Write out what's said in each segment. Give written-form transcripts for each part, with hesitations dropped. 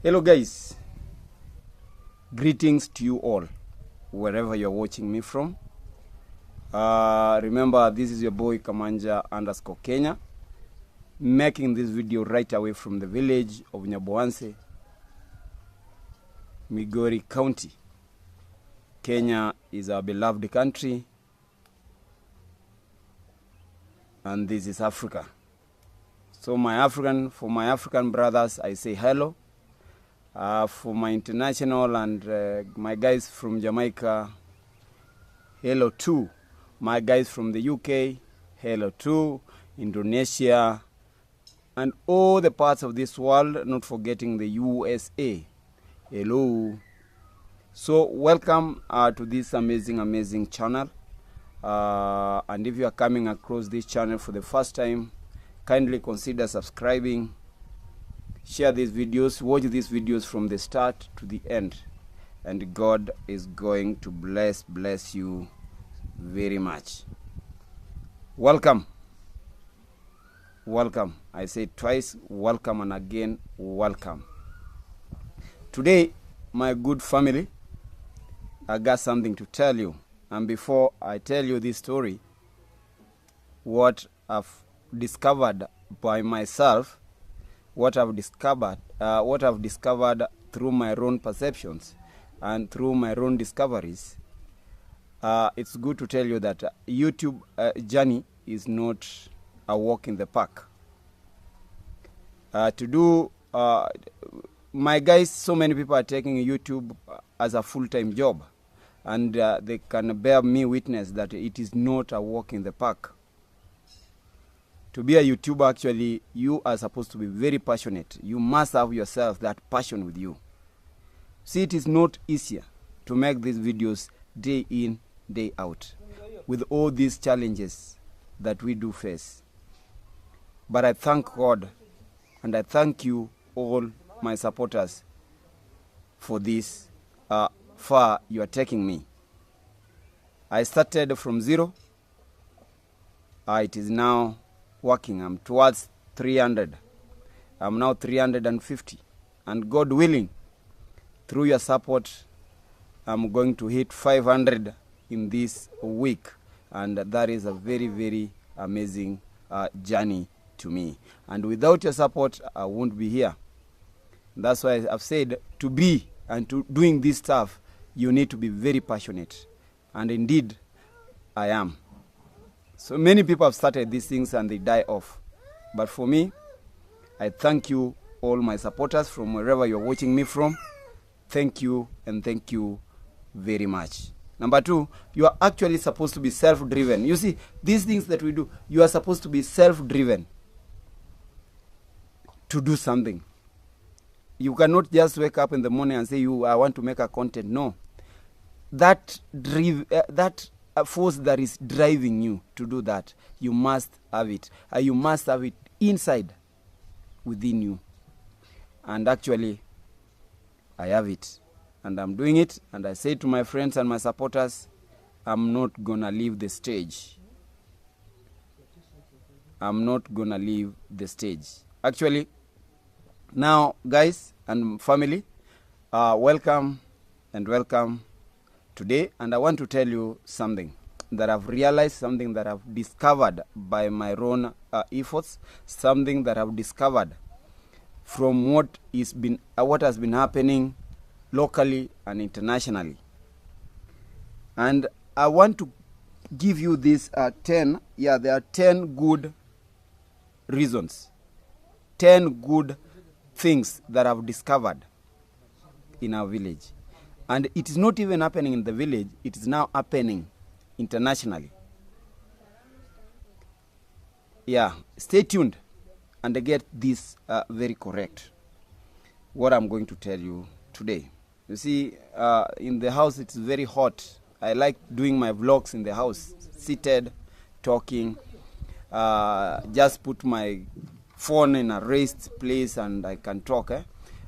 Hello guys, greetings to you all wherever you're watching me from. Remember, this is your boy Kamanja_Kenya, making this video right away from the village of Nyabohanse, Migori County. Kenya is our beloved country, and this is Africa. So for my African brothers, I say hello. For my international and my guys from Jamaica, hello too. My guys from the UK, hello too. Indonesia, and all the parts of this world, not forgetting the USA, hello. So welcome to this amazing channel. And if you are coming across this channel for the first time, kindly consider subscribing. Share these videos, watch these videos from the start to the end, and God is going to bless you very much. Welcome. I say twice, welcome, and again, welcome. Today, my good family, I got something to tell you. And before I tell you this story, what I've discovered by myself, what I've discovered through my own perceptions and through my own discoveries, it's good to tell you that YouTube journey is not a walk in the park. My guys, so many people are taking YouTube as a full-time job, and they can bear me witness that it is not a walk in the park. To be a YouTuber, actually, you are supposed to be very passionate. You must have yourself that passion with you. See, it is not easier to make these videos day in, day out, with all these challenges that we do face. But I thank God, and I thank you all, my supporters, for this far you are taking me. I started from zero. It is now working. I'm towards 300. I'm now 350. And God willing, through your support, I'm going to hit 500 in this week. And that is a very amazing journey to me. And without your support, I won't be here. That's why I've said, to be and to doing this stuff, you need to be very passionate. And indeed, I am. So many people have started these things and they die off. But for me, I thank you, all my supporters from wherever you're watching me from. Thank you, and thank you very much. Number two, you are actually supposed to be self-driven. You see, these things that we do, you are supposed to be self-driven to do something. You cannot just wake up in the morning and say, I want to make a content. No. That force that is driving you to do that, you must have it. You must have it inside, within you. And actually, I have it. And I'm doing it. And I say to my friends and my supporters, I'm not going to leave the stage. I'm not going to leave the stage. Actually, now, guys and family, welcome today. And I want to tell you something that I've realized, something that I've discovered by my own efforts, something that I've discovered from what has been happening locally and internationally. And I want to give you this 10, there are 10 good reasons, 10 good things that I've discovered in our village. And it is not even happening in the village, it is now happening internationally. Stay tuned and get this very correct, what I'm going to tell you today. You see, in the house it's very hot. I like doing my vlogs in the house, seated, talking. Just put my phone in a raised place and I can talk.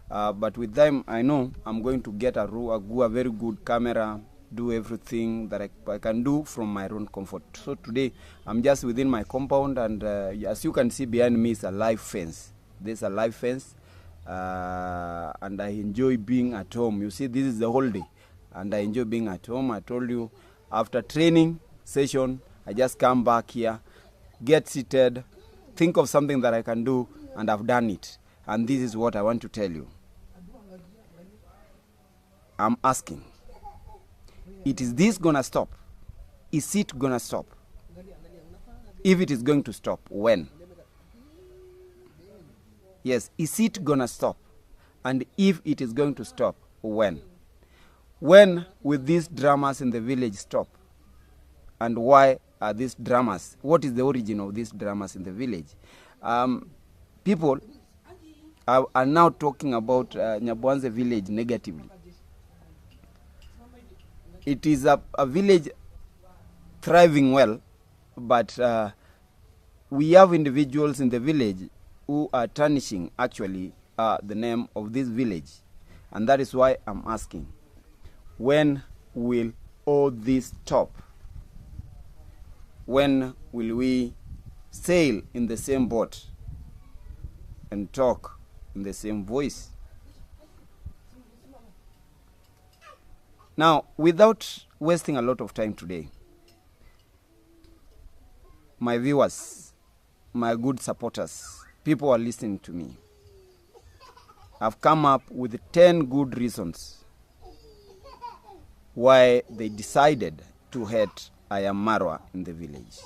But with them, I know I'm going to get a very good camera, do everything that I can do from my own comfort. So today, I'm just within my compound, and as you can see behind me is a live fence. There's a live fence, and I enjoy being at home. You see, this is the holiday, and I enjoy being at home. I told you, after training session, I just come back here, get seated, think of something that I can do, and I've done it. And this is what I want to tell you. I'm asking, is this gonna stop? Is it gonna stop? If it is going to stop, when? Yes, is it gonna stop? And if it is going to stop, when? When will these dramas in the village stop? And why are these dramas? What is the origin of these dramas in the village? People are now talking about Nyabohanse Village negatively. It is a village thriving well, but we have individuals in the village who are tarnishing actually the name of this village. And that is why I'm asking, when will all this stop? When will we sail in the same boat and talk in the same voice? Now, without wasting a lot of time today, my viewers, my good supporters, people who are listening to me, I've come up with 10 good reasons why they decided to hate Marwa in the village.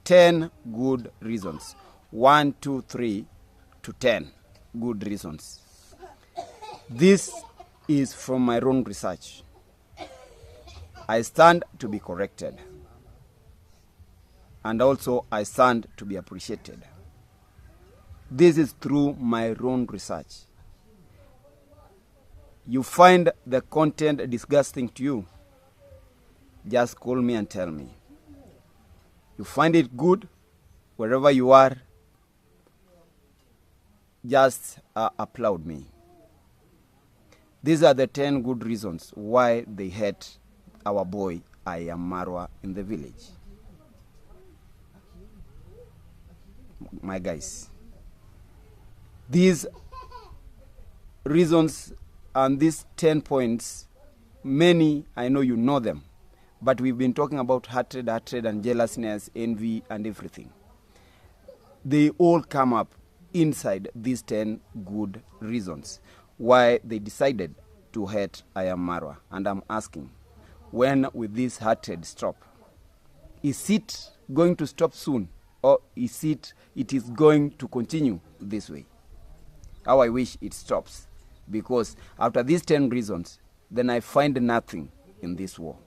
10 good reasons. 1, 2, 3 to 10 good reasons. This is from my own research. I stand to be corrected. And also I stand to be appreciated. This is through my own research. You find the content disgusting to you, just call me and tell me. You find it good, wherever you are, just applaud me. These are the 10 good reasons why they hate our boy Marwa in the village. My guys, these reasons and these 10 points, many, I know you know them, but we've been talking about hatred and jealousness, envy and everything. They all come up inside these 10 good reasons why they decided to hate Marwa. And I'm asking, when will this hatred stop? Is it going to stop soon? Or is it is going to continue this way? How I wish it stops. Because after these 10 reasons, then I find nothing in this war.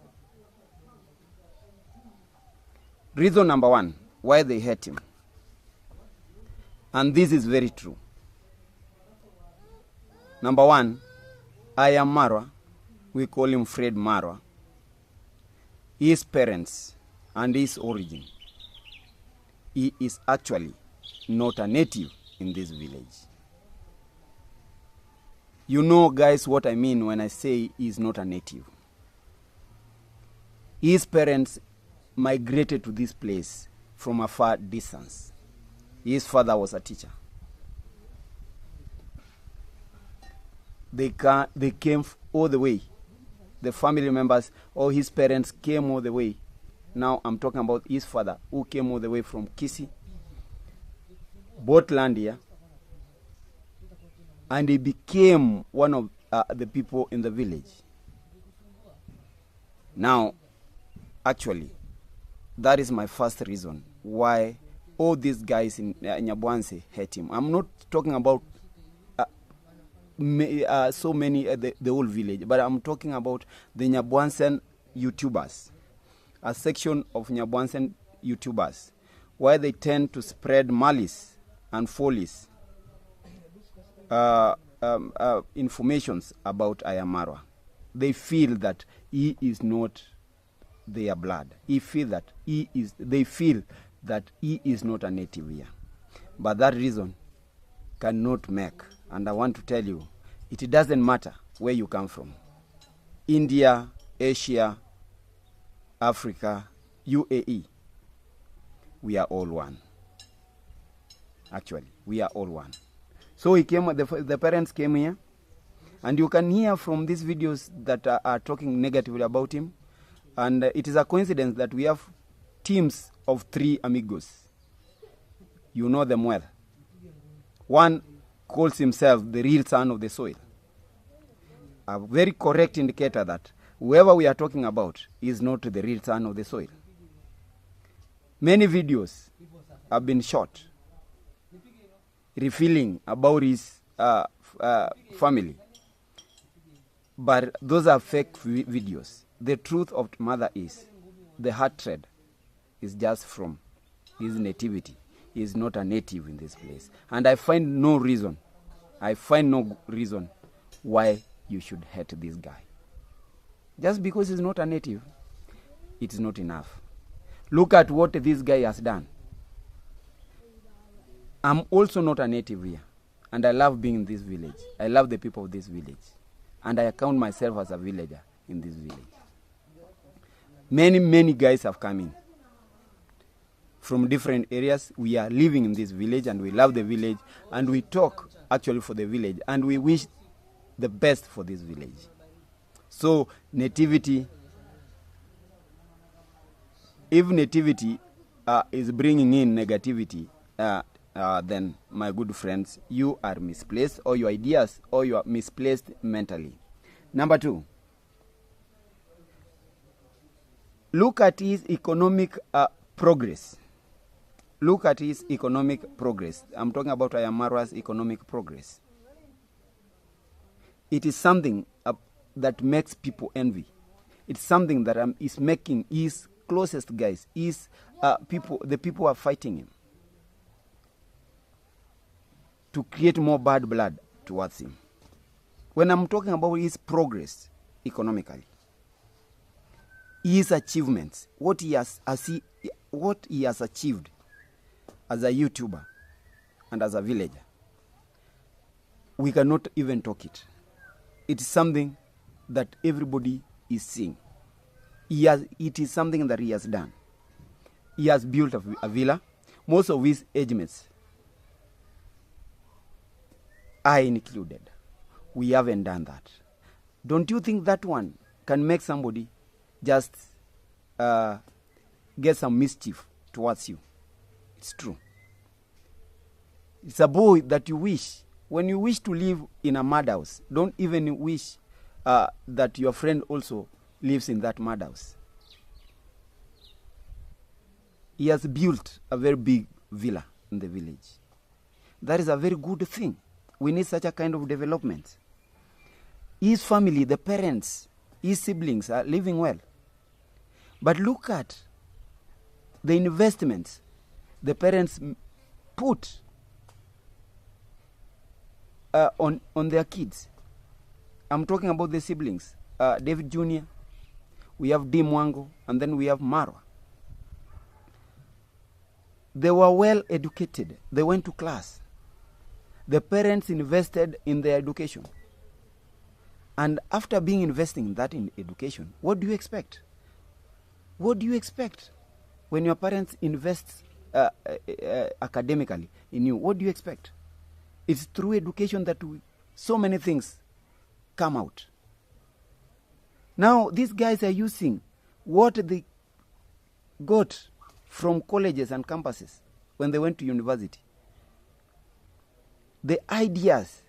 Reason number 1, why they hate him. And this is very true. Number 1, Marwa, we call him Fred Marwa, his parents and his origin. He is actually not a native in this village. You know, guys, what I mean when I say he is not a native. His parents migrated to this place from a far distance. His father was a teacher. They came all the way. The family members, or his parents came all the way. Now I'm talking about his father, who came all the way from Kisii, bought land here, and he became one of the people in the village. Now, actually, that is my first reason why all these guys in Nyabohanse hate him. I'm not talking about so many, the whole village, but I'm talking about the Nyabohanse YouTubers, a section of Nyabohanse YouTubers, why they tend to spread malice and follies, informations about Marwa. They feel that he is not their blood. They feel that he is not a native here. But that reason cannot make. And I want to tell you, it doesn't matter where you come from. India, Asia, Africa, UAE, we are all one. Actually, we are all one. So he came, the parents came here, and you can hear from these videos that are talking negatively about him. And it is a coincidence that we have teams of 3 amigos. You know them well. One calls himself the real son of the soil. A very correct indicator that whoever we are talking about is not the real son of the soil. Many videos have been shot revealing about his family. But those are fake videos. The truth of the matter is the hatred is just from his nativity. He is not a native in this place. And I find no reason why you should hate this guy. Just because he's not a native, it is not enough. Look at what this guy has done. I'm also not a native here, and I love being in this village. I love the people of this village, and I count myself as a villager in this village. Many guys have come in from different areas. We are living in this village, and we love the village, and we talk actually for the village, and we wish the best for this village. So nativity, if nativity is bringing in negativity, then my good friends, you are misplaced, or your ideas, or you are misplaced mentally. Number 2, look at his economic progress. Look at his economic progress. I'm talking about Ayamara's economic progress. It is something that makes people envy. It's something that is making his closest guys, his people, the people who are fighting him, to create more bad blood towards him. When I'm talking about his progress economically, his achievements, what he has achieved as a YouTuber and as a villager, we cannot even talk it. It is something that everybody is seeing. It is something that he has done. He has built a villa. Most of his age mates, I included, we haven't done that. Don't you think that one can make somebody just get some mischief towards you? It's true. It's a boy that you wish. When you wish to live in a madhouse, don't even wish that your friend also lives in that madhouse. He has built a very big villa in the village. That is a very good thing. We need such a kind of development. His family, the parents, his siblings are living well. But look at the investments the parents put on their kids. I'm talking about the siblings. David Jr., we have D. Mwango, and then we have Marwa. They were well educated. They went to class. The parents invested in their education. And after being investing in that in education, what do you expect? What do you expect when your parents invest academically in you? What do you expect? It's through education that so many things come out. Now, these guys are using what they got from colleges and campuses when they went to university. The ideas.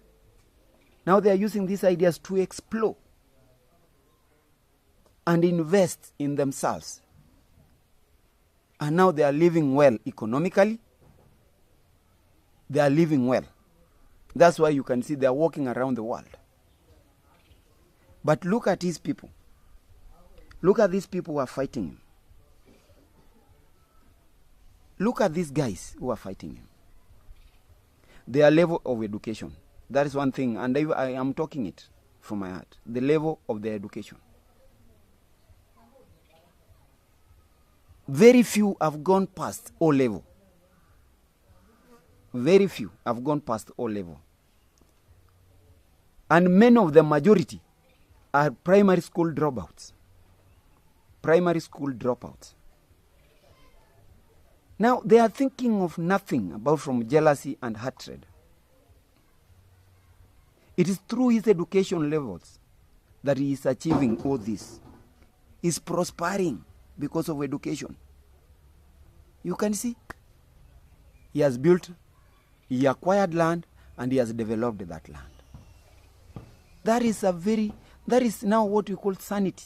Now they are using these ideas to explore and invest in themselves. And now they are living well economically. They are living well. That's why you can see they are walking around the world. But look at these people. Look at these people who are fighting him. Look at these guys who are fighting him. Their level of education. That is one thing, and I am talking it from my heart. The level of their education. Very few have gone past O level. Very few have gone past O level. And many of the majority are primary school dropouts. Primary school dropouts. Now, they are thinking of nothing apart from jealousy and hatred. It is through his education levels that he is achieving all this. He's prospering because of education. You can see, he has built, he acquired land, and he has developed that land. That is now what we call sanity.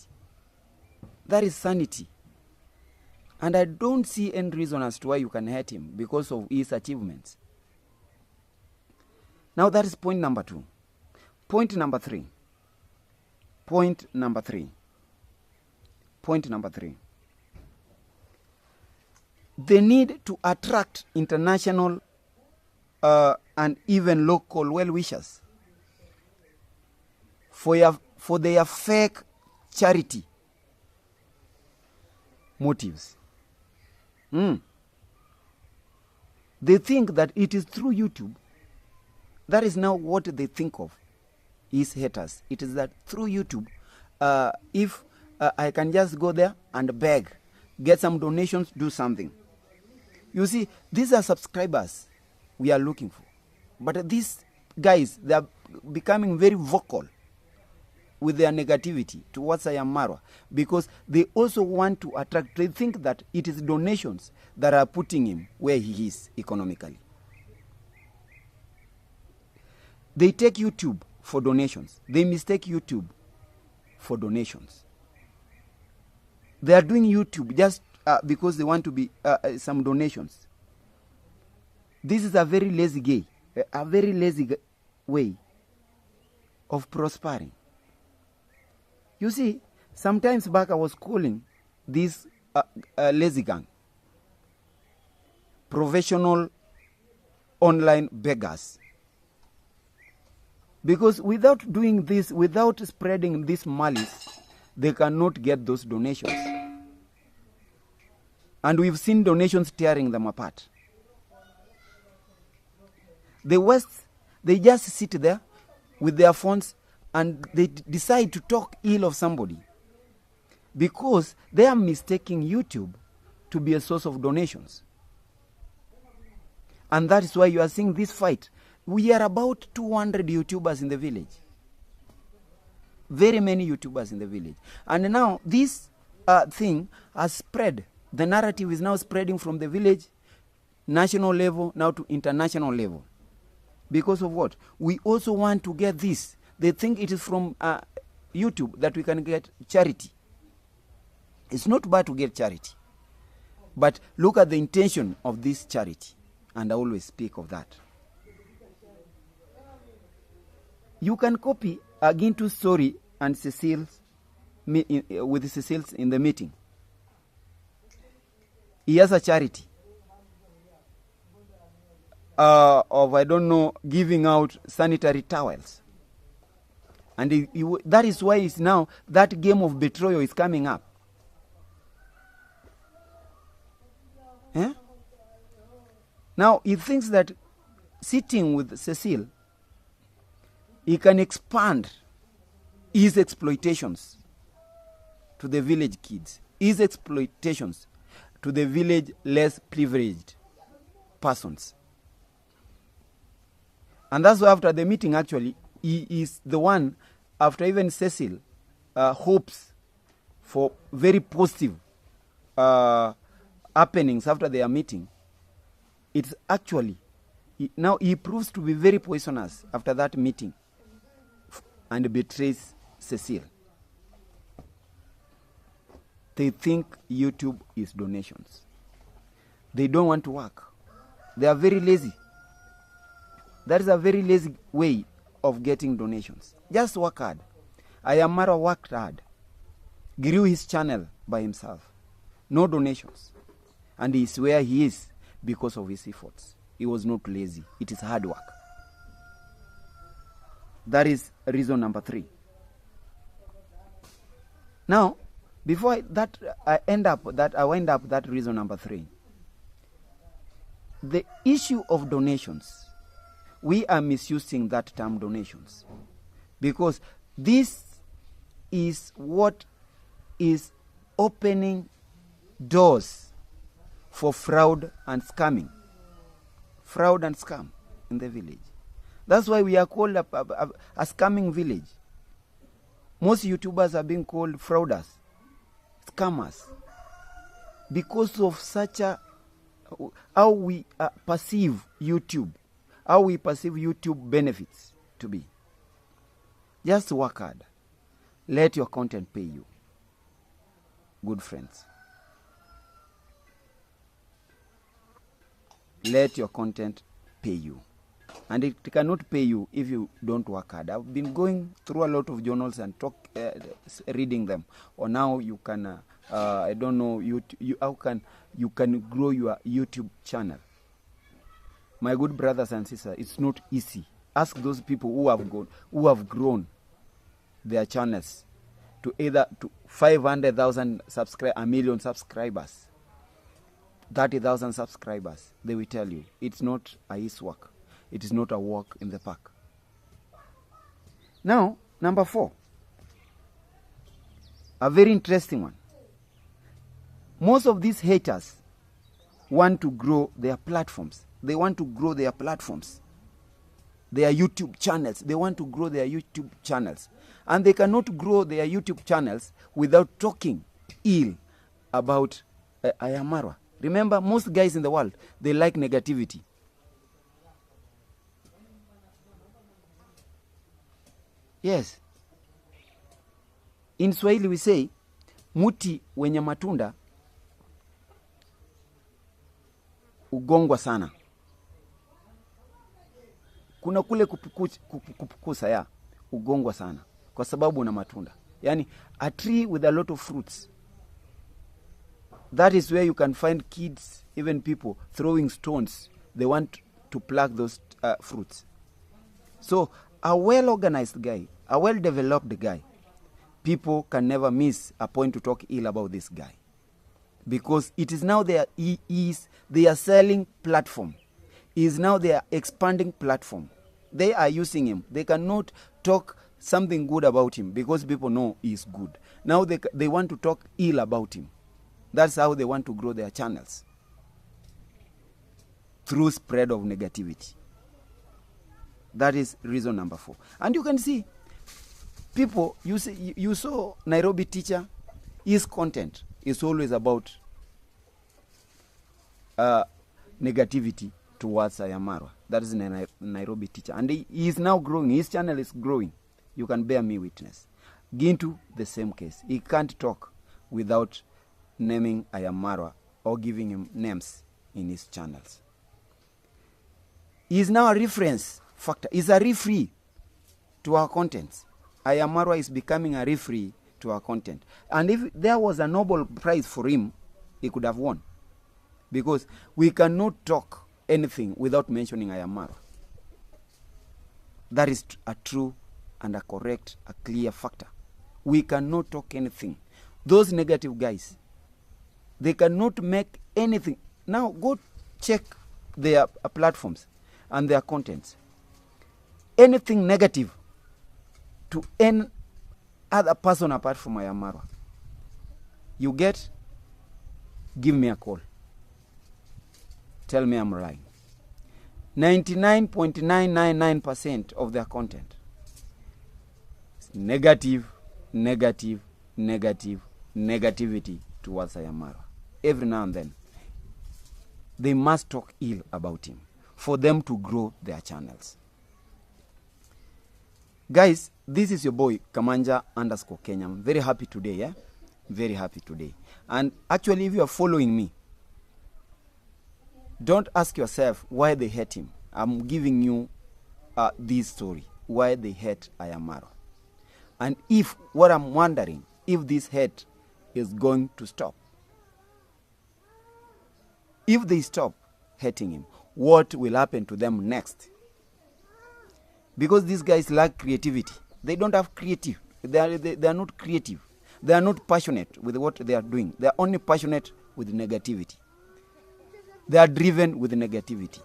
That is sanity. And I don't see any reason as to why you can hate him because of his achievements. Now that is point number 2. Point number 3. Point number 3. Point number 3. The need to attract international and even local well-wishers for their fake charity motives. They think that it is through YouTube. That is now what they think of, is haters. It is that through YouTube, if I can just go there and beg, get some donations, do something. You see, these are subscribers we are looking for. But these guys, they are becoming very vocal with their negativity towards Marwa, because they also want to attract. They think that it is donations that are putting him where he is economically. They take YouTube for donations. They mistake YouTube for donations. They are doing YouTube just because they want to be some donations. This is a very lazy way of prospering. You see, sometimes back I was calling this lazy gang professional online beggars. Because without doing this, without spreading this malice, they cannot get those donations. And we've seen donations tearing them apart. The West, they just sit there with their phones and they decide to talk ill of somebody because they are mistaking YouTube to be a source of donations. And that is why you are seeing this fight. We are about 200 YouTubers in the village. Very many YouTubers in the village. And now this thing has spread. The narrative is now spreading from the village, national level, now to international level. Because of what? We also want to get this. They think it is from YouTube that we can get charity. It's not bad to get charity. But look at the intention of this charity. And I always speak of that. You can copy Agintu's story and Cecile's with Cecile's in the meeting. He has a charity of, I don't know, giving out sanitary towels. And that is why it's now that game of betrayal is coming up. Eh? Now he thinks that sitting with Cecile, he can expand his exploitations to the village kids, his exploitations to the village less privileged persons. And that's why after the meeting, actually, he is the one, after even Cecile, hopes for very positive happenings after their meeting. It's actually, now he proves to be very poisonous after that meeting and betrays Cecile. They think YouTube is donations. They don't want to work. They are very lazy. That is a very lazy way of getting donations. Just work hard. Ayamara worked hard, grew his channel by himself. No donations. And he is where he is because of his efforts. He was not lazy. It is hard work. That is reason number 3. Now, before I wind up that reason number 3, the issue of donations, we are misusing that term donations because this is what is opening doors for fraud and scamming. Fraud and scam in the village. That's why we are called a scamming village. Most YouTubers are being called frauders, scammers, because of such a how we perceive YouTube, how we perceive YouTube benefits to be. Just work hard. Let your content pay you. Good friends. Let your content pay you. And it cannot pay you if you don't work hard. I've been going through a lot of journals and reading them. Or now you can, I don't know, how can you grow your YouTube channel. My good brothers and sisters, it's not easy. Ask those people who have grown their channels to either to 500,000 subscribers, a million subscribers, 30,000 subscribers. They will tell you it's not a easy work. It is not a walk in the park. Now, number 4. A very interesting one. Most of these haters want to grow their platforms. They want to grow their platforms. Their YouTube channels. They want to grow their YouTube channels. And they cannot grow their YouTube channels without talking ill about Ayamarwa. Remember, most guys in the world, they like negativity. Yes. In Swahili we say, muti wenye matunda ugongwa sana. Kuna kule kupukusa ya ugongwa sana kwa sababu una matunda. Yani a tree with a lot of fruits. That is where you can find kids, even people throwing stones. They want to pluck those fruits. So a well-organized guy, a well-developed guy, people can never miss a point to talk ill about this guy. Because it is now their selling platform. It is now their expanding platform. They are using him. They cannot talk something good about him because people know he is good. Now they want to talk ill about him. That's how they want to grow their channels. Through spread of negativity. That is reason number 4. And you can see, people, you saw Nairobi teacher, his content is always about negativity towards Ayamarwa. That is Nairobi teacher. And he is now growing. His channel is growing. You can bear me witness. Gintu, the same case. He can't talk without naming Ayamarwa or giving him names in his channels. He is now a reference factor. He's a referee to our contents. Ayamarwa is becoming a referee to our content. And if there was a Nobel Prize for him, he could have won. Because we cannot talk anything without mentioning Ayamarwa. That is a true and a correct, a clear factor. We cannot talk anything. Those negative guys, they cannot make anything. Now go check their platforms and their contents. Anything negative to any other person apart from Ayamarwa, you get, give me a call. Tell me I'm lying. 99.999% of their content is negative, negativity towards Ayamarwa. Every now and then, they must talk ill about him for them to grow their channels. Guys, this is your boy, Kamanja_Kenya. I'm very happy today, yeah? Very happy today. And actually, if you are following me, don't ask yourself why they hate him. I'm giving you this story, why they hate Ayamarwa. And what I'm wondering, if this hate is going to stop. If they stop hating him, what will happen to them next? Because these guys lack creativity. They don't have creative. They are not creative. They are not passionate with what they are doing. They are only passionate with negativity. They are driven with negativity.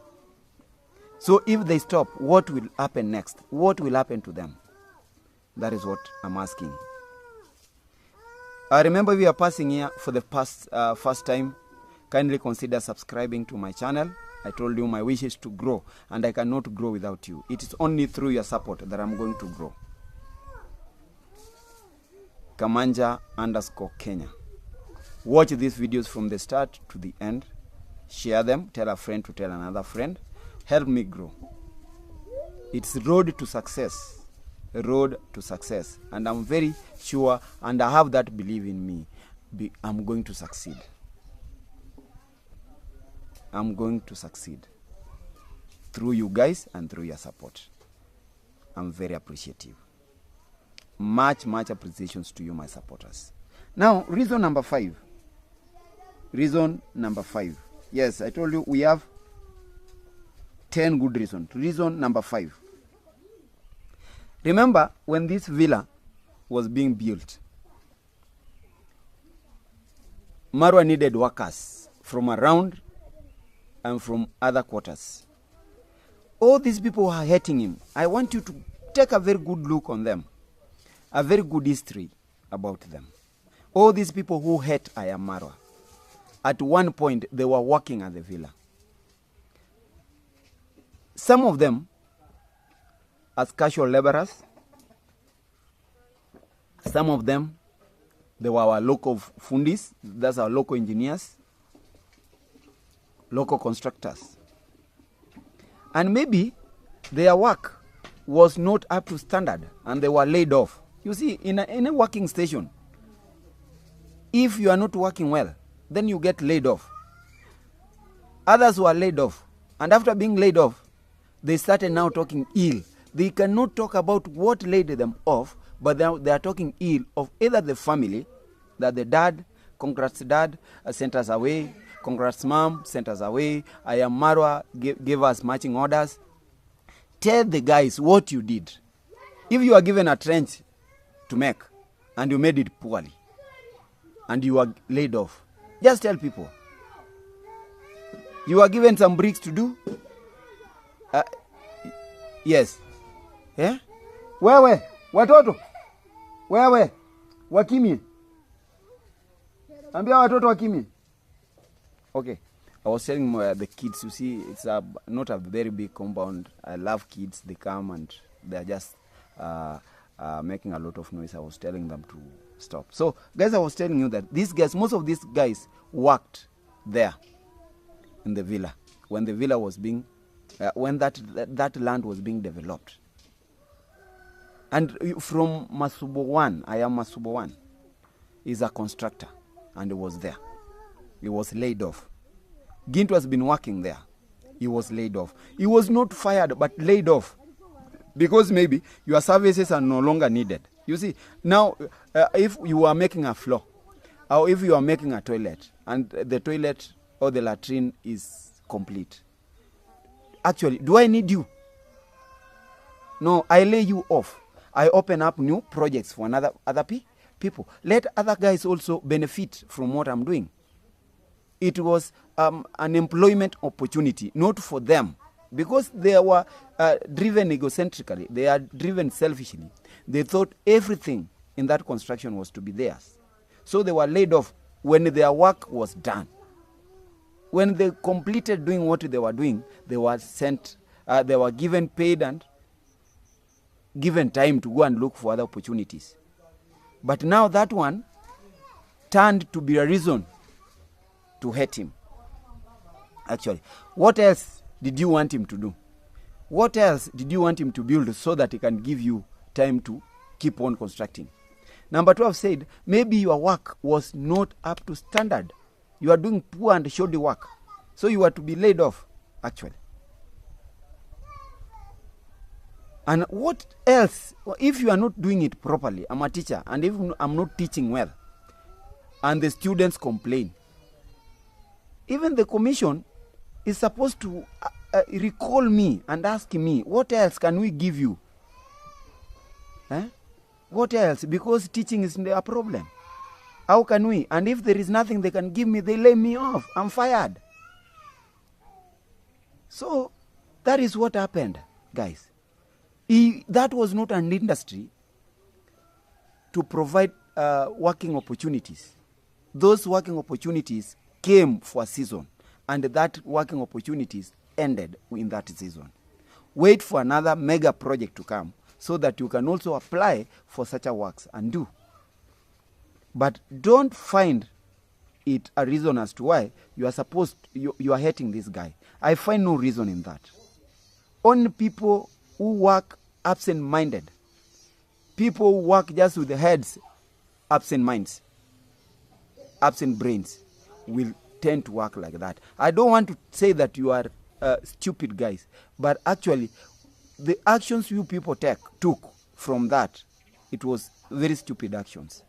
So if they stop, what will happen next? What will happen to them? That is what I'm asking. I remember we are passing here for the first time. Kindly consider subscribing to my channel I told you my wish is to grow, and I cannot grow without you. It is only through your support that I'm going to grow. Kamanja_Kenya. Watch these videos from the start to the end. Share them. Tell a friend to tell another friend. Help me grow. It's road to success. Road to success. And I'm very sure, and I have that belief in me. I'm going to succeed. I'm going to succeed. Through you guys and through your support. I'm very appreciative. Much appreciations to you, my supporters. Now, reason number 5. Reason number 5. Yes, I told you we have 10 good reasons. Reason number 5. Remember when this villa was being built, Marwa needed workers from around and from other quarters. All these people are hating him. I want you to take a very good look on them. A very good history about them. All these people who hate Marwa, at one point they were working at the villa. Some of them as casual laborers. Some of them, they were our local fundis, that's our local engineers, local constructors. And maybe their work was not up to standard and they were laid off. You see, in a working station, if you are not working well, then you get laid off. Others were laid off. And after being laid off, they started now talking ill. They cannot talk about what laid them off, but they are talking ill of either the family, that the dad, congrats dad, sent us away, congrats mom, sent us away, Marwa gave us marching orders. Tell the guys what you did. If you are given a trench to make, and you made it poorly, and you are laid off, just tell people. You are given some bricks to do. Yes. Yeah? Wewe, watoto. Wewe, wakimie. Ambia watoto wakimie. Okay. I was telling the kids, you see, it's not a very big compound. I love kids. They come and they are just making a lot of noise. I was telling them to stop. So, guys, I was telling you that these guys, most of these guys worked there in the villa when the villa was being, when that land was being developed. And from Masubo 1, Masubo 1 is a constructor, and he was there. He was laid off. Gintu has been working there. He was laid off. He was not fired, but laid off. Because maybe your services are no longer needed. You see, now, if you are making a floor, or if you are making a toilet, and the toilet or the latrine is complete, actually, do I need you? No, I lay you off. I open up new projects for other people. Let other guys also benefit from what I'm doing. It was an employment opportunity, not for them. Because they were driven egocentrically, they are driven selfishly. They thought everything in that construction was to be theirs. So they were laid off when their work was done. When they completed doing what they were doing, they were sent, they were given paid and given time to go and look for other opportunities. But now that one turned to be a reason to hate him. Actually, what else did you want him to do? What else did you want him to build so that he can give you time to keep on constructing? Number 12 said, maybe your work was not up to standard. You are doing poor and shoddy work. So you are to be laid off, actually. And what else, if you are not doing it properly, I'm a teacher, and if I'm not teaching well, and the students complain, even the commission is supposed to recall me and ask me, what else can we give you? What else? Because teaching is a problem. How can we? And if there is nothing they can give me, they lay me off. I'm fired. So that is what happened, guys. That was not an industry to provide working opportunities. Those working opportunities came for a season. and that working opportunities ended in that season. Wait for another mega project to come so that you can also apply for such a works and do. But don't find it a reason as to why you are hating this guy. I find no reason in that. Only people who work absent-minded, people who work just with the heads, absent minds, absent brains, will tend to work like that. I don't want to say that you are stupid guys, but actually the actions you people took from that, it was very stupid actions.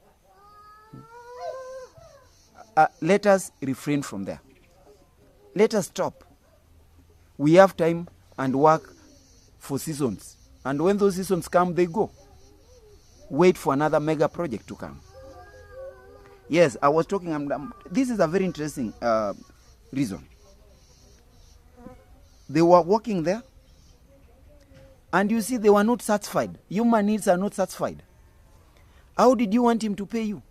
Let us refrain from there. Let us stop. We have time and work for seasons. And when those seasons come, they go. Wait for another mega project to come. Yes, I was talking, this is a very interesting reason. They were working there, and you see they were not satisfied. Human needs are not satisfied. How did you want him to pay you?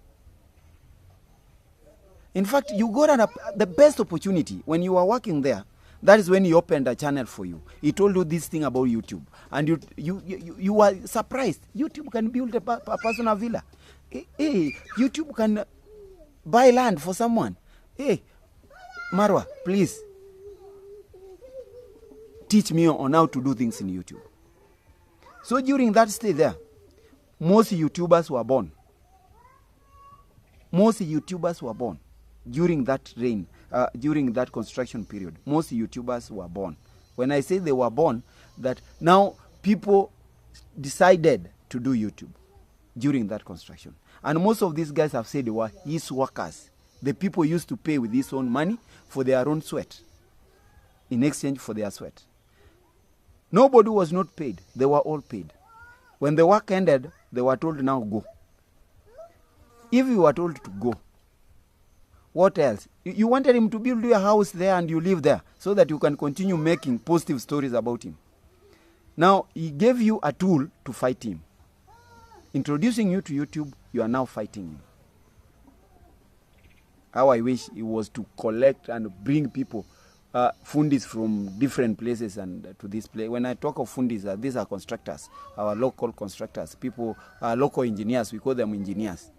In fact, you got the best opportunity when you were working there. That is when he opened a channel for you. He told you this thing about YouTube, and you were surprised. YouTube can build a personal villa. Hey, YouTube can buy land for someone. Hey, Marwa, please teach me on how to do things in YouTube. So during that stay there, most YouTubers were born. Most YouTubers were born during that reign, during that construction period. Most YouTubers were born. When I say they were born, that now people decided to do YouTube during that construction. And most of these guys have said they were his workers. The people used to pay with his own money for their own sweat, in exchange for their sweat. Nobody was not paid. They were all paid. When the work ended, they were told, now go. If you were told to go, what else? You wanted him to build you a house there and you live there so that you can continue making positive stories about him. Now, he gave you a tool to fight him. Introducing you to YouTube, you are now fighting him. How I wish it was to collect and bring people, fundis from different places and to this place. When I talk of fundis, these are constructors, our local constructors, people, local engineers, we call them engineers.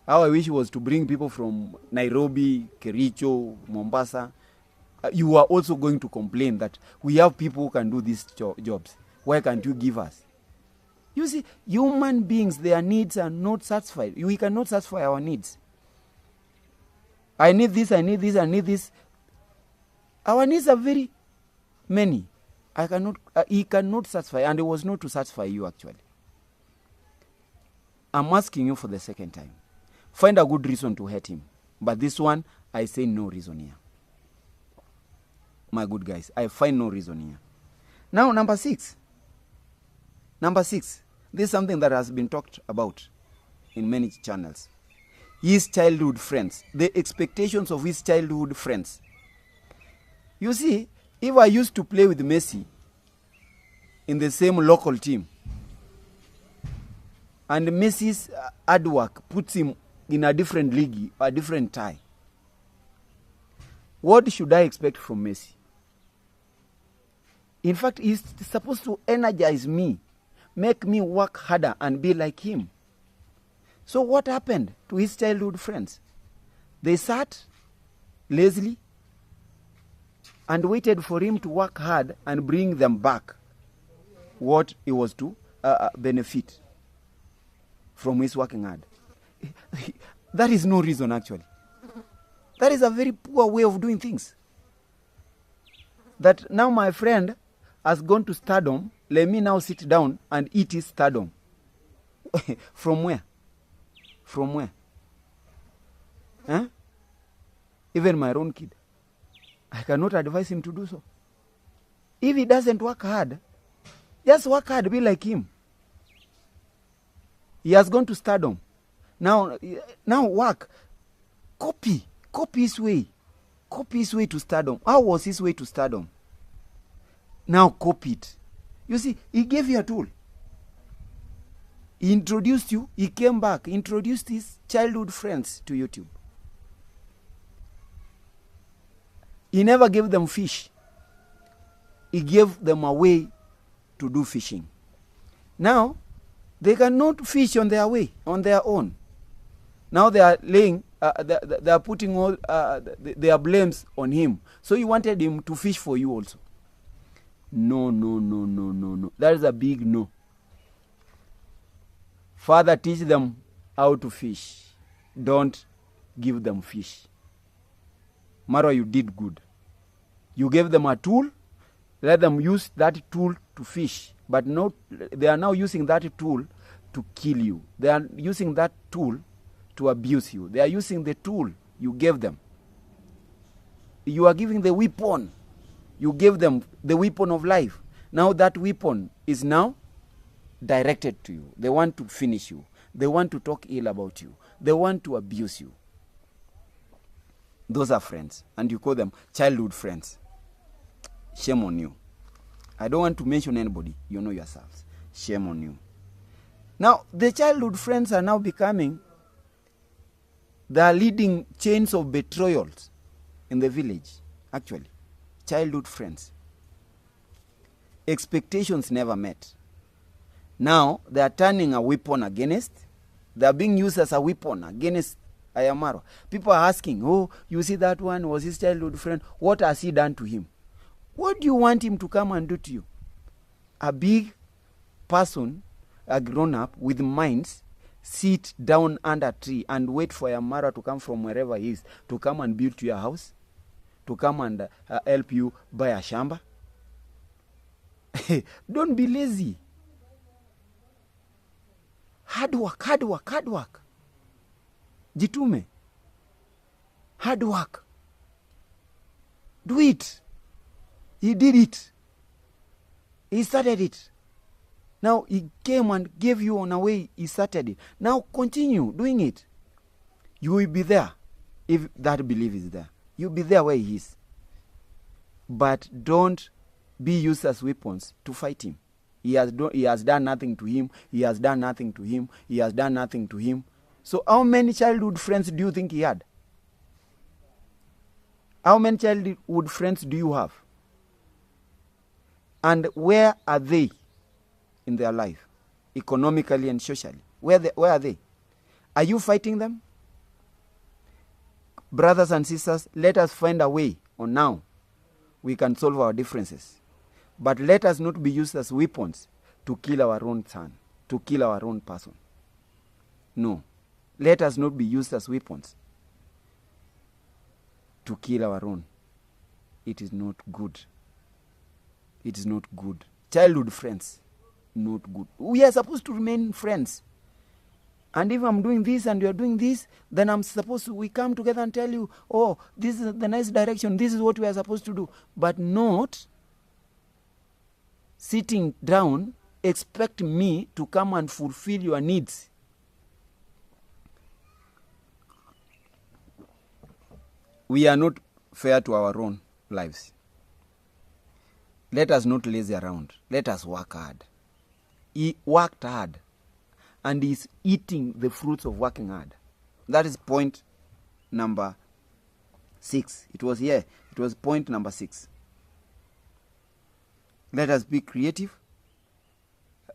How I wish it was to bring people from Nairobi, Kericho, Mombasa. You are also going to complain that we have people who can do these jobs. Why can't you give us? You see, human beings, their needs are not satisfied. We cannot satisfy our needs. I need this, I need this, I need this. Our needs are very many. He cannot satisfy, and it was not to satisfy you actually. I'm asking you for the second time. Find a good reason to hate him. But this one, I say no reason here. My good guys, I find no reason here. Now, number 6. Number 6. This is something that has been talked about in many channels. His childhood friends. The expectations of his childhood friends. You see, if I used to play with Messi in the same local team, and Messi's hard work puts him in a different league, a different tie, what should I expect from Messi? In fact, he's supposed to energize me, make me work harder and be like him. So what happened to his childhood friends? They sat lazily and waited for him to work hard and bring them back what he was to benefit from his working hard. That is no reason actually. That is a very poor way of doing things. That now my friend has gone to stardom, let me now sit down and eat his stardom. From where? From where? Huh? Even my own kid, I cannot advise him to do so. If he doesn't work hard, just work hard, be like him. He has gone to stardom. Now work. Copy his way. Copy his way to stardom. How was his way to stardom? Now copy it. You see, he gave you a tool. He introduced you. He came back, introduced his childhood friends to YouTube. He never gave them fish. He gave them a way to do fishing. Now, they cannot fish on their own. Now they are laying, they are putting all their blames on him. So you wanted him to fish for you also. No. That is a big no. Father, teach them how to fish. Don't give them fish. Marwa, you did good. You gave them a tool. Let them use that tool to fish. But no, they are now using that tool to kill you. They are using that tool to abuse you. They are using the tool you gave them. You are giving the weapon. You gave them the weapon of life. Now that weapon is now directed to you. They want to finish you. They want to talk ill about you. They want to abuse you. Those are friends. And you call them childhood friends. Shame on you. I don't want to mention anybody. You know yourselves. Shame on you. Now, the childhood friends are now becoming the leading chains of betrayals in the village. Actually, childhood friends. Expectations never met. Now, they are turning a weapon against. They are being used as a weapon against Ayamaro. People are asking, oh, you see that one was his childhood friend. What has he done to him? What do you want him to come and do to you? A big person, a grown-up with minds, sit down under a tree and wait for Ayamaro to come from wherever he is, to come and build to your house, to come and help you buy a shamba. Don't be lazy. Hard work. Jitume. Hard work. Do it. He did it. He started it. Now he came and gave you on a way. He started it. Now continue doing it. You will be there if that belief is there. You'll be there where he is. But don't be used as weapons to fight him. He has done nothing to him. He has done nothing to him. He has done nothing to him. So how many childhood friends do you think he had? How many childhood friends do you have? And where are they in their life, economically and socially? Where are they? Are you fighting them? Brothers and sisters, let us find a way on now we can solve our differences. But let us not be used as weapons to kill our own son, to kill our own person. No. Let us not be used as weapons to kill our own. It is not good. It is not good. Childhood friends, not good. We are supposed to remain friends. And if I'm doing this and you're doing this, then we come together and tell you, oh, this is the nice direction, this is what we are supposed to do. But not sitting down, expect me to come and fulfill your needs. We are not fair to our own lives. Let us not lazy around. Let us work hard. He worked hard and is eating the fruits of working hard. That is point number 6. It was point number 6. Let us be creative.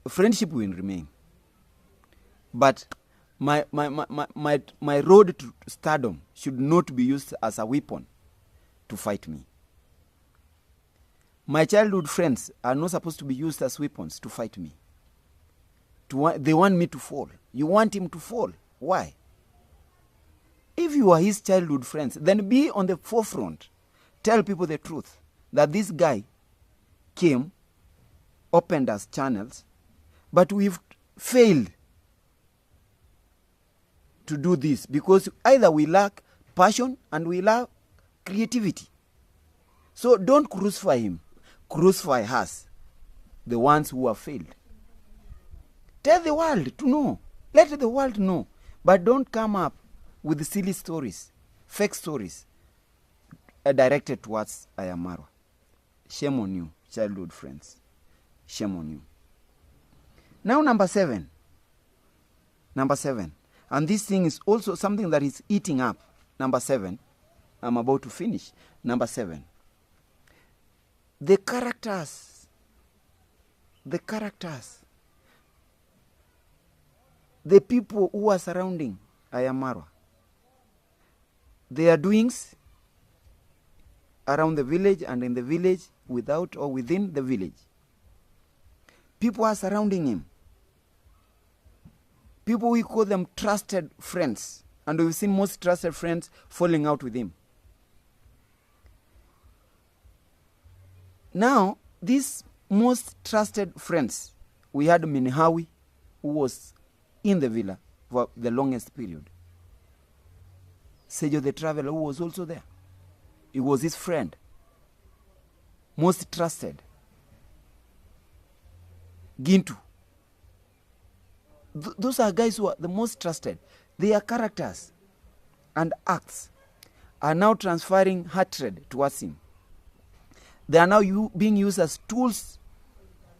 Friendship will remain. But my road to stardom should not be used as a weapon to fight me. My childhood friends are not supposed to be used as weapons to fight me. They want me to fall. You want him to fall. Why? If you are his childhood friends, then be on the forefront. Tell people the truth. That this guy came, opened us channels, but we've failed to do this because either we lack passion and we lack creativity. So don't crucify him. Crucify us, the ones who have failed. Tell the world to know. Let the world know. But don't come up with silly stories, fake stories, directed towards Ayamaro. Shame on you, childhood friends. Shame on you. Now number 7. And this thing is also something that is eating up. Number 7. I'm about to finish. Number 7. The characters. The characters. The people who are surrounding Marwa. Their doings around the village and in the village, without or within the village. People are surrounding him. People, we call them trusted friends. And we've seen most trusted friends falling out with him. Now, these most trusted friends, we had Minhawi, who was in the villa for the longest period. Sejo the traveler, who was also there. He was his friend. Most trusted. Gintu. Those are guys who are the most trusted. Their characters and acts are now transferring hatred towards him. They are now being used as tools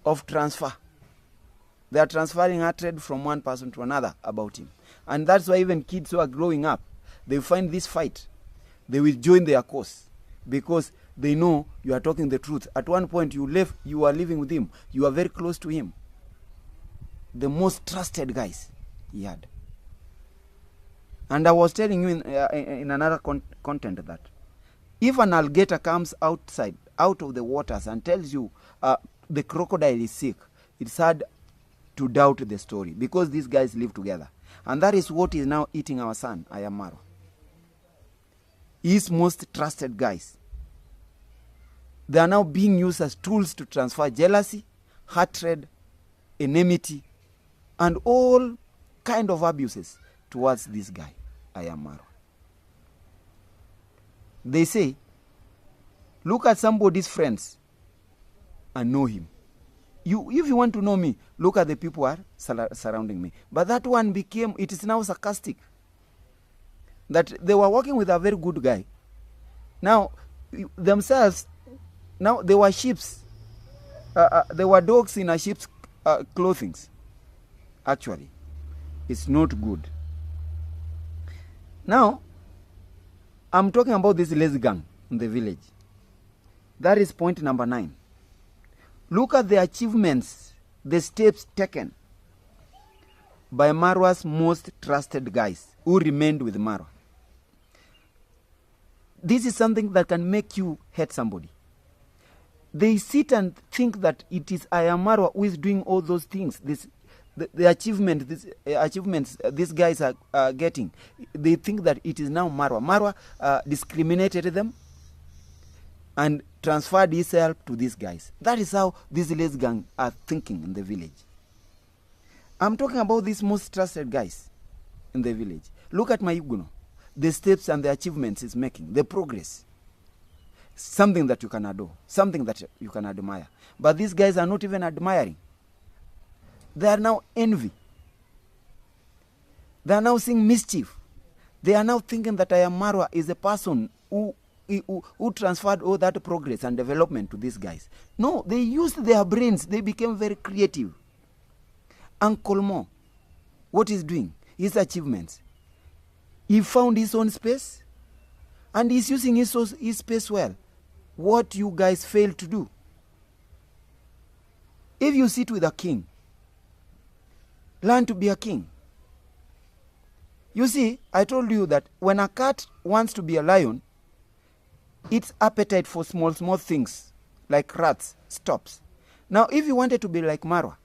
of transfer. They are transferring hatred from one person to another about him. And that's why even kids who are growing up, they find this fight. They will join their cause because they know you are talking the truth. At one point you are living with him. You are very close to him. The most trusted guys he had. And I was telling you in another content that if an alligator comes out of the waters and tells you the crocodile is sick, it's hard to doubt the story because these guys live together. And that is what is now eating our son, Marwa. His most trusted guys. They are now being used as tools to transfer jealousy, hatred, enmity, and all kind of abuses towards this guy, Marwa. They say, look at somebody's friends and know him. If you want to know me, look at the people who are surrounding me. But that one it is now sarcastic. That they were working with a very good guy. Now, themselves, now they were sheep. They were dogs in a sheep's clothing. Actually, it's not good. Now, I'm talking about this lazy gang in the village. That is point number 9. Look at the achievements, the steps taken by Marwa's most trusted guys who remained with Marwa. This is something that can make you hate somebody. They sit and think that it is Marwa who is doing all those things. The achievements these guys are getting. They think that it is now Marwa. Marwa discriminated them and transferred his help to these guys. That is how these lazy gang are thinking in the village. I'm talking about these most trusted guys in the village. Look at Mayuguno. The steps and the achievements he's making, the progress. Something that you can adore, something that you can admire. But these guys are not even admiring. They are now envy. They are now seeing mischief. They are now thinking that Marwa is a person who transferred all that progress and development to these guys. No, they used their brains. They became very creative. Uncle Mo, what he's doing, his achievements. He found his own space and he's using his space well. What you guys failed to do. If you sit with a king, learn to be a king. You see, I told you that when a cat wants to be a lion, its appetite for small things like rats stops. Now, if you wanted to be like Marwa,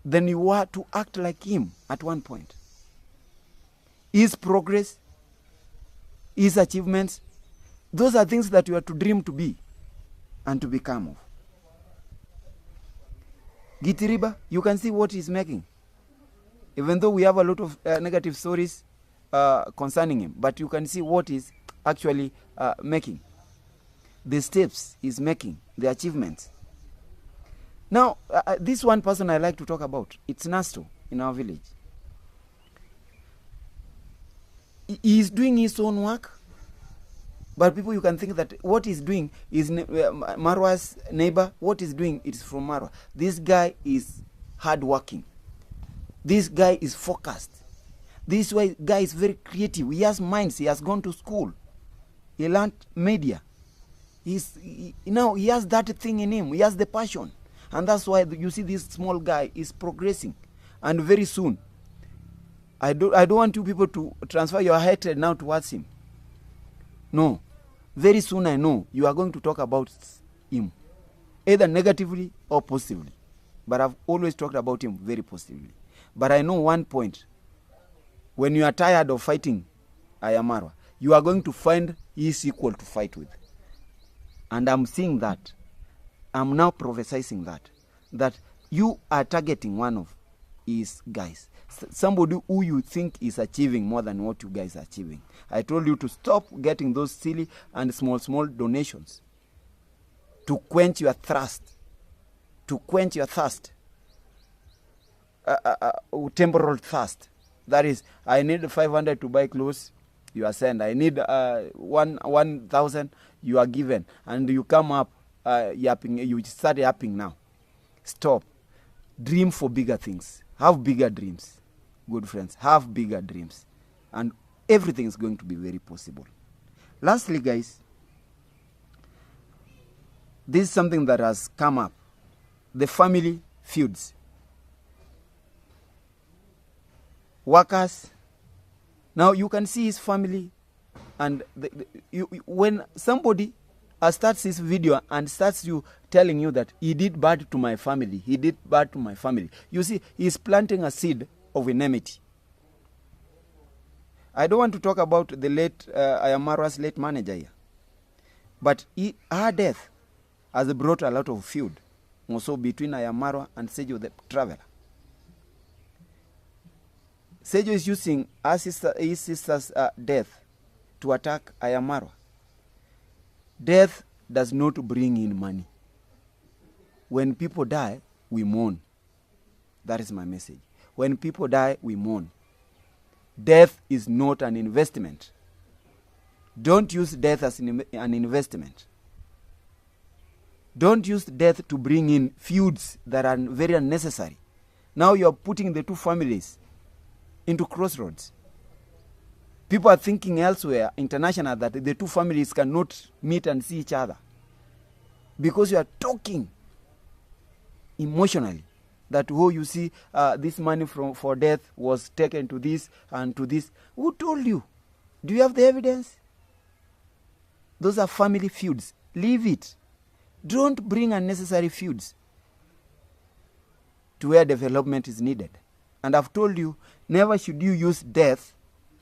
then you were to act like him at one point. His progress, his achievements, those are things that you are to dream to be and to become of. Gitiriba, you can see what he's making. Even though we have a lot of negative stories concerning him, but you can see what he's actually making. The steps he's making, the achievements. Now, this one person I like to talk about, it's Nasto in our village. He is doing his own work, but people, you can think that what he's doing is Marwa's neighbor. What he's doing is from Marwa. This guy is hardworking. This guy is focused. This guy is very creative. He has minds. He has gone to school. He learned media. Now he has that thing in him. He has the passion. And that's why you see this small guy is progressing. And very soon, I don't want you people to transfer your hatred now towards him. No. Very soon I know you are going to talk about him, either negatively or positively. But I've always talked about him very positively. But I know one point. When you are tired of fighting Ayamarwa, you are going to find his equal to fight with. And I'm seeing that. I'm now prophesying that you are targeting one of his guys. Somebody who you think is achieving more than what you guys are achieving. I told you to stop getting those silly and small donations to quench your thirst. To quench your thirst. Temporal thirst. That is, I need 500 to buy clothes, you are sent. I need 1,000, you are given. And you come up yapping, you start yapping now. Stop. Dream for bigger things. Have bigger dreams. Good friends, have bigger dreams. And everything is going to be very possible. Lastly, guys, this is something that has come up. The family feuds. Workers. Now you can see his family, and when somebody starts this video and starts telling you that he did bad to my family, he did bad to my family, you see, he's planting a seed of enmity. I don't want to talk about the late Ayamarwa's late manager here, but her death has brought a lot of feud also between Ayamarwa and Sejo the traveler. Sejo is using his sister's death to attack Ayamarwa. Death does not bring in money. When people die, we mourn. That is my message. When people die, we mourn. Death is not an investment. Don't use death as an investment. Don't use death to bring in feuds that are very unnecessary. Now you are putting the two families into crossroads. People are thinking elsewhere, international, that the two families cannot meet and see each other. Because you are talking emotionally. That, oh, you see, this money for death was taken to this and to this. Who told you? Do you have the evidence? Those are family feuds. Leave it. Don't bring unnecessary feuds to where development is needed. And I've told you, never should you use death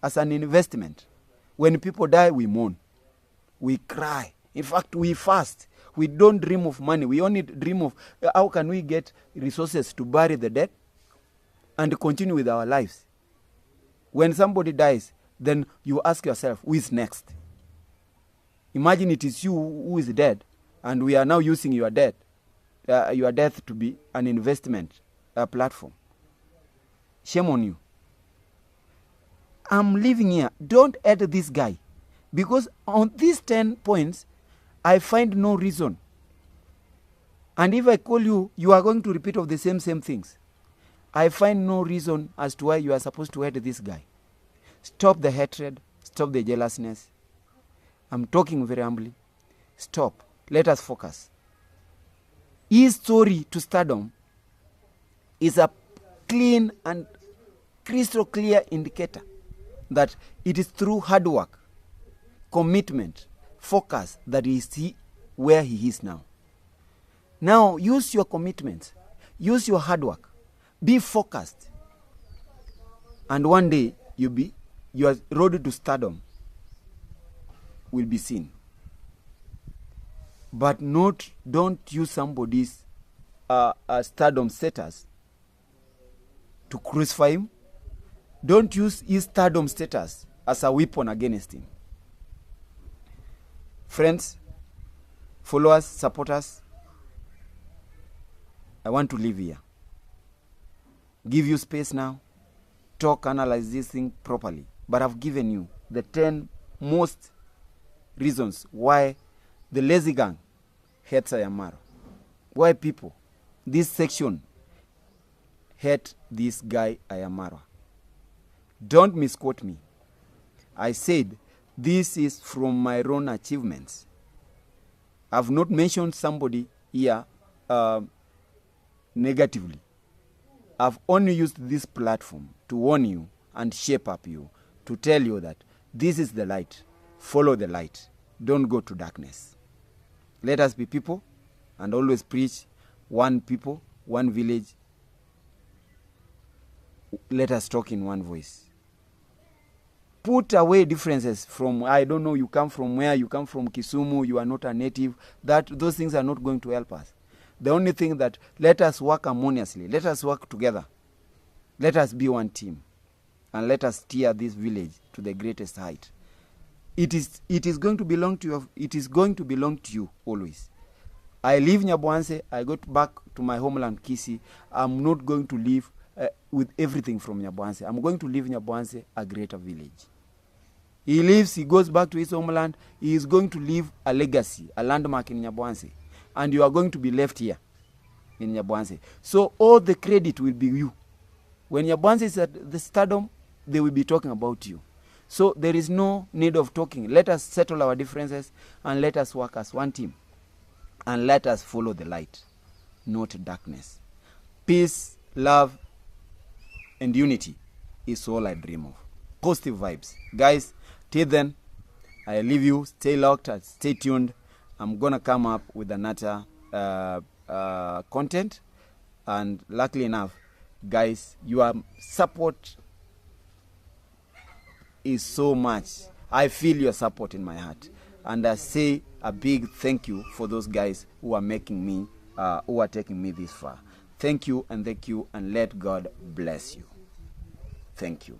as an investment. When people die, we mourn. We cry. In fact, we fast. We don't dream of money. We only dream of how can we get resources to bury the dead and continue with our lives. When somebody dies, then you ask yourself, who is next? Imagine it is you who is dead, and we are now using your death to be an investment platform. Shame on you. I'm leaving here. Don't add this guy. Because on these 10 points, I find no reason. And if I call you, you are going to repeat of the same things. I find no reason as to why you are supposed to add this guy. Stop the hatred. Stop the jealousness. I'm talking very humbly. Stop. Let us focus. His story to stardom is a clean and crystal clear indicator that it is through hard work, commitment, focus that he is where he is now. Now use your commitment, use your hard work, be focused, and one day your road to stardom will be seen. But don't use somebody's stardom status to crucify him. Don't use his stardom status as a weapon against him. Friends, followers, supporters, I want to leave here. Give you space now. Talk, analyze this thing properly. But I've given you the 10 most reasons why the lazy gang hates Ayamarwa. Why people, this section, hate this guy Ayamarwa. Don't misquote me. I said This is from my own achievements. I've not mentioned somebody here negatively. I've only used this platform to warn you and shape up you, to tell you that this is the light. Follow the light. Don't go to darkness. Let us be people and always preach one people, one village. Let us talk in one voice. Put away differences from, I don't know, you come from where, you come from Kisumu, you are not a native. Those things are not going to help us. The only thing that, let us work harmoniously. Let us work together. Let us be one team. And let us steer this village to the greatest height. It is going to belong to you. It is going to belong to you always. I leave Nyabohanse. I go back to my homeland, Kisii. I'm not going to leave with everything from Nyabohanse. I'm going to leave Nyabohanse a greater village. He leaves, he goes back to his homeland. He is going to leave a legacy, a landmark in Nyabohanse. And you are going to be left here in Nyabohanse. So all the credit will be you. When Nyabohanse is at the stardom, they will be talking about you. So there is no need of talking. Let us settle our differences and let us work as one team. And let us follow the light, not darkness. Peace, love, and unity is all I dream of. Positive vibes. Guys, till then, I leave you. Stay locked and stay tuned. I'm going to come up with another content. And luckily enough, guys, your support is so much. I feel your support in my heart. And I say a big thank you for those guys who are making me, who are taking me this far. Thank you, and let God bless you. Thank you.